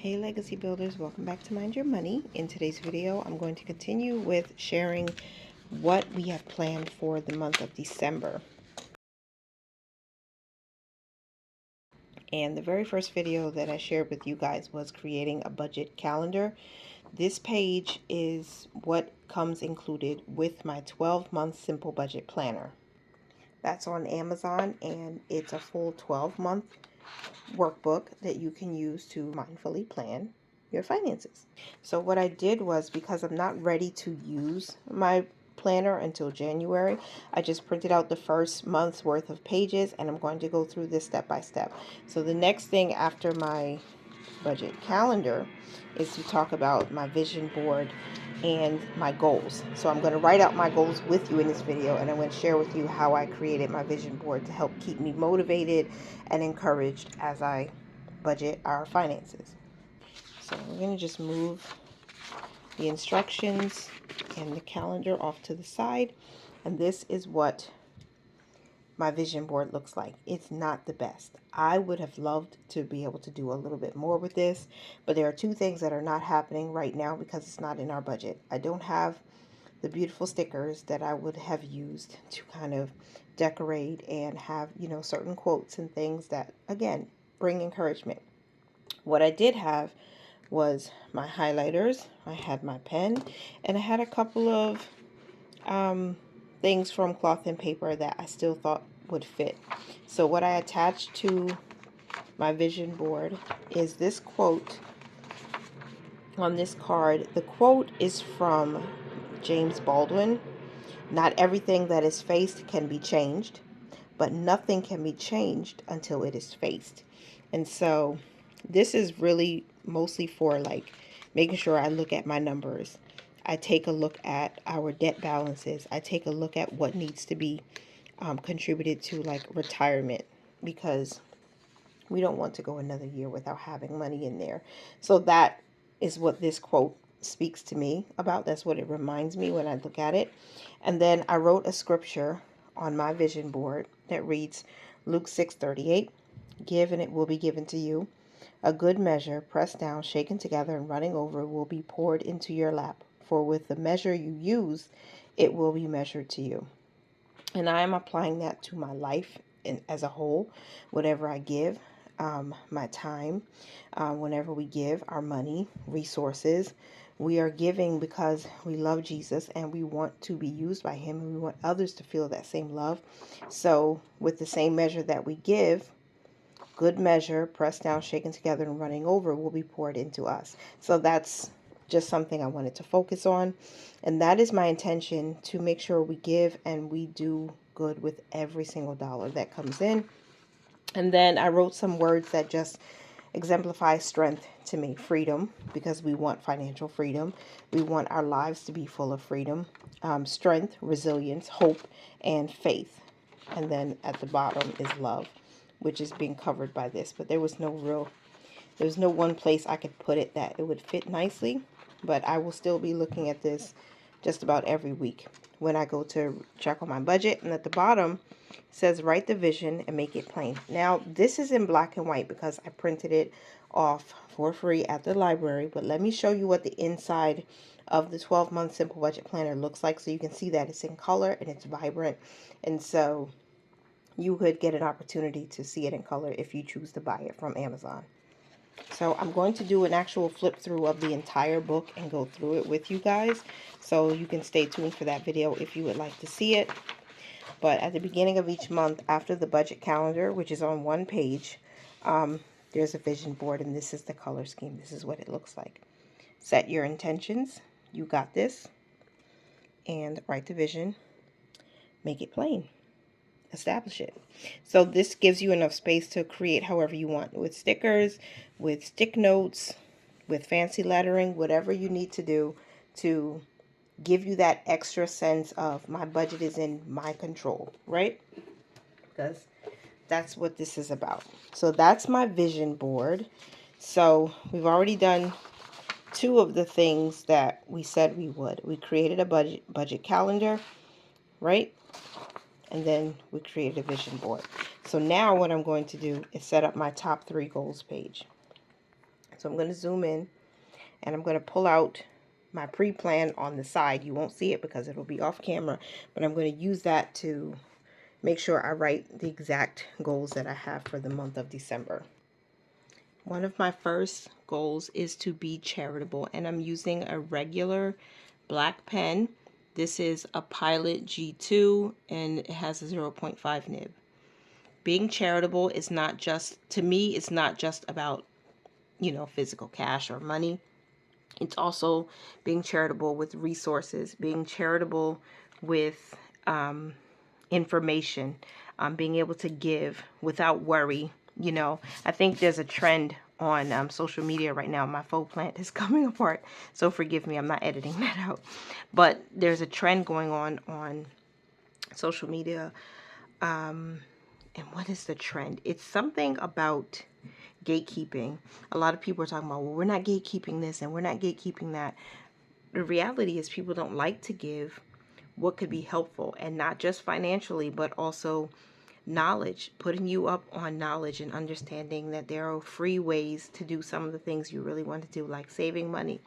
Hey Legacy Builders, welcome back to Mind Your Money. In today's video, I'm going to continue with sharing what we have planned for the month of December. And the very first video that I shared with you guys was creating a budget calendar. This page is what comes included with my 12-month simple budget planner. That's on Amazon, and it's a full 12-month workbook that you can use to mindfully plan your finances. So what I did was, because I'm not ready to use my planner until January, I just printed out the first month's worth of pages, and I'm going to go through this step by step. So the next thing after my budget calendar is to talk about my vision board and my goals. So I'm going to write out my goals with you in this video, and I'm going to share with you how I created my vision board to help keep me motivated and encouraged as I budget our finances. So we're going to just move the instructions and the calendar off to the side, and this is what my vision board looks like. It's not the best. I would have loved to be able to do a little bit more with this, but there are two things that are not happening right now because it's not in our budget. I don't have the beautiful stickers that I would have used to kind of decorate and have, certain quotes and things that, again, bring encouragement. What I did have was my highlighters, I had my pen, and I had a couple of things from cloth and paper that I still thought would fit. So what I attached to my vision board is this quote on this card. The quote is from James Baldwin. Not everything that is faced can be changed, but nothing can be changed until it is faced. And so this is really mostly for like making sure I look at my numbers. I take a look at our debt balances. I take a look at what needs to be contributed to like retirement, because we don't want to go another year without having money in there. So that is what this quote speaks to me about. That's what it reminds me when I look at it. And then I wrote a scripture on my vision board that reads Luke 6:38, give and it will be given to you. A good measure, pressed down, shaken together, and running over, will be poured into your lap. For with the measure you use, it will be measured to you. And I am applying that to my life as a whole. Whatever I give, my time, whenever we give our money, resources, we are giving because we love Jesus and we want to be used by him, and we want others to feel that same love. So with the same measure that we give, good measure, pressed down, shaken together, and running over, will be poured into us. So that's just something I wanted to focus on. And that is my intention, to make sure we give and we do good with every single dollar that comes in. And then I wrote some words that just exemplify strength to me. Freedom, because we want financial freedom. We want our lives to be full of freedom. Strength, resilience, hope, and faith. And then at the bottom is love, which is being covered by this. But there's no one place I could put it that it would fit nicely. But I will still be looking at this just about every week when I go to check on my budget. And at the bottom it says write the vision and make it plain. Now this is in black and white because I printed it off for free at the library. But let me show you what the inside of the 12-month simple budget planner looks like, so you can see that it's in color and it's vibrant. And so you could get an opportunity to see it in color if you choose to buy it from Amazon. So I'm going to do an actual flip through of the entire book and go through it with you guys. So you can stay tuned for that video if you would like to see it. But at the beginning of each month, after the budget calendar, which is on one page, there's a vision board, and this is the color scheme. This is what it looks like. Set your intentions. You got this. And write the vision. Make it plain. Establish it. So this gives you enough space to create however you want, with stickers, with stick notes, with fancy lettering, whatever you need to do to give you that extra sense of my budget is in my control, right? Because that's what this is about. So that's my vision board. So we've already done two of the things that we said we would. We created a budget calendar, right? And then we created a vision board. So now what I'm going to do is set up my top 3 goals page. So I'm going to zoom in and I'm going to pull out my pre-plan on the side. You won't see it because it'll be off camera, but I'm going to use that to make sure I write the exact goals that I have for the month of December. One of my first goals is to be charitable, and I'm using a regular black pen. This is a Pilot G2 and it has a 0.5 nib. Being charitable is not just, to me, it's not just about, you know, physical cash or money. It's also being charitable with resources, being charitable with information, being able to give without worry. You know, I think there's a trend on social media right now. My faux plant is coming apart, so forgive me, I'm not editing that out. But there's a trend going on social media. And what is the trend? It's something about gatekeeping. A lot of people are talking about, well, we're not gatekeeping this and we're not gatekeeping that. The reality is people don't like to give what could be helpful, and not just financially, but also knowledge, putting you up on knowledge and understanding that there are free ways to do some of the things you really want to do, like saving money.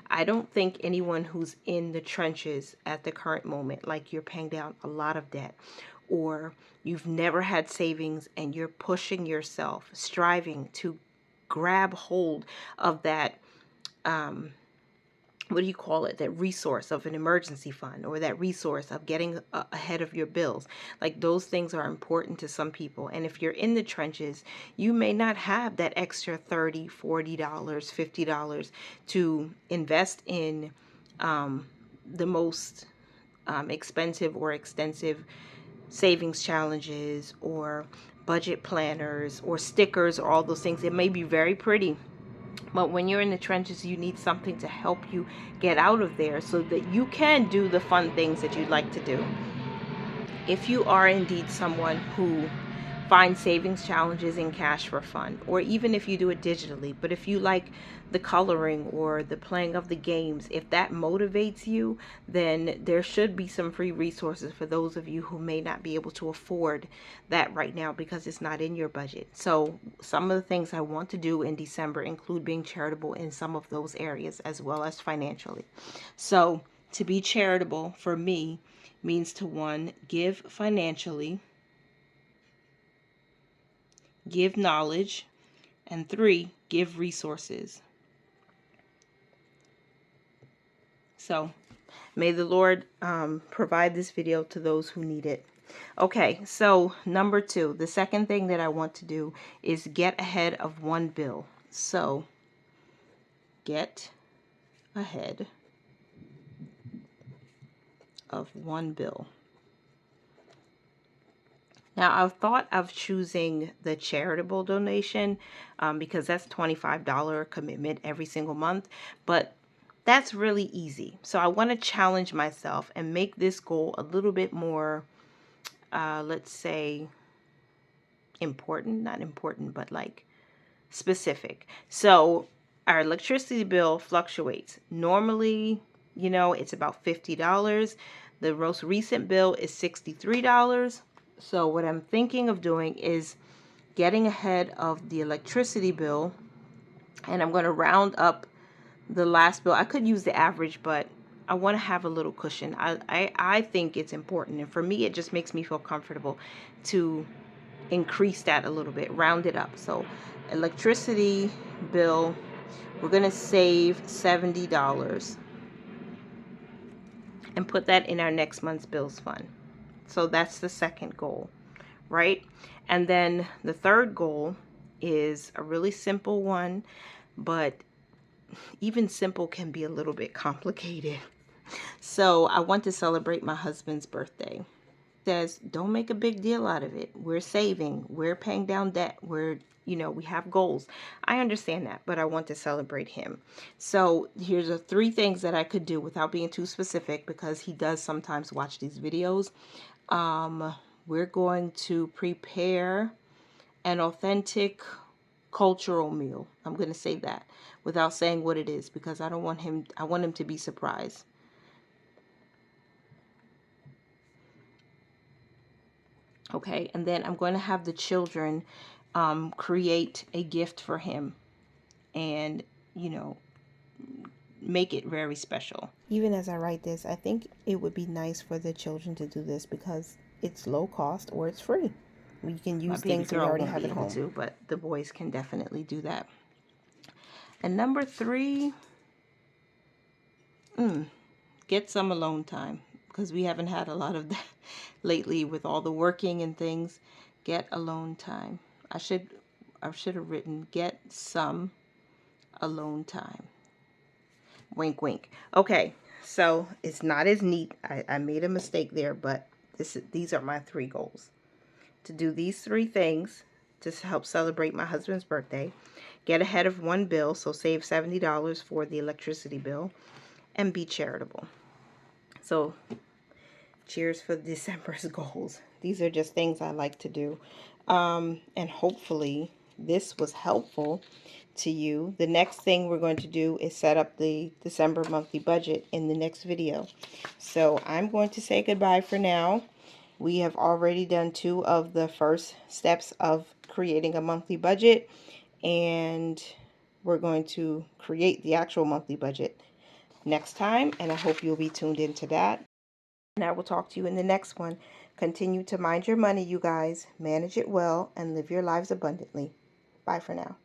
I don't think anyone who's in the trenches at the current moment, like you're paying down a lot of debt, or you've never had savings and you're pushing yourself, striving to grab hold of that, what do you call it, that resource of an emergency fund, or that resource of getting ahead of your bills. Like, those things are important to some people. And if you're in the trenches, you may not have that extra $30, $40, $50 to invest in the most expensive or extensive savings challenges or budget planners or stickers or all those things. It may be very pretty, but when you're in the trenches, you need something to help you get out of there so that you can do the fun things that you'd like to do. If you are indeed someone who finds savings challenges in cash for fun, or even if you do it digitally, but if you like the coloring or the playing of the games, if that motivates you, then there should be some free resources for those of you who may not be able to afford that right now because it's not in your budget. So some of the things I want to do in December include being charitable in some of those areas as well as financially. So to be charitable for me means to, one, give financially, give knowledge, and 3, give resources. So may the Lord provide this video to those who need it. Okay, so number 2, the second thing that I want to do is get ahead of one bill. So get ahead of one bill. Now, I've thought of choosing the charitable donation because that's $25 commitment every single month, but that's really easy. So I want to challenge myself and make this goal a little bit more, let's say, important, not important, but like specific. So our electricity bill fluctuates. Normally, you know, it's about $50. The most recent bill is $63. So what I'm thinking of doing is getting ahead of the electricity bill, and I'm going to round up the last bill. I could use the average, but I want to have a little cushion. I think it's important, and for me, it just makes me feel comfortable to increase that a little bit, round it up. So electricity bill, we're going to save $70 and put that in our next month's bills fund. So that's the second goal, right? And then the third goal is a really simple one, but even simple can be a little bit complicated. So I want to celebrate my husband's birthday. Says, don't make a big deal out of it. We're saving, we're paying down debt, we're, you know, we have goals. I understand that, but I want to celebrate him. So here's the 3 things that I could do without being too specific, because he does sometimes watch these videos. We're going to prepare an authentic cultural meal. I'm going to say that without saying what it is, because I want him to be surprised. Okay, and then I'm going to have the children create a gift for him. and, make it very special. Even as I write this, I think it would be nice for the children to do this because it's low cost or it's free. We can use things that we already have at home. But the boys can definitely do that. And number 3, get some alone time, because we haven't had a lot of that lately with all the working and things. Get alone time. I should have written get some alone time. Wink, wink. Okay, so it's not as neat. I made a mistake there, but these are my 3 goals. To do these 3 things to help celebrate my husband's birthday. Get ahead of one bill, so save $70 for the electricity bill. And be charitable. So, cheers for December's goals. These are just things I like to do. And hopefully this was helpful to you. The next thing we're going to do is set up the December monthly budget in the next video. So I'm going to say goodbye for now. We have already done 2 of the first steps of creating a monthly budget, and we're going to create the actual monthly budget next time, and I hope you'll be tuned into that. And I will talk to you in the next one. Continue to mind your money, you guys. Manage it well and live your lives abundantly. Bye for now.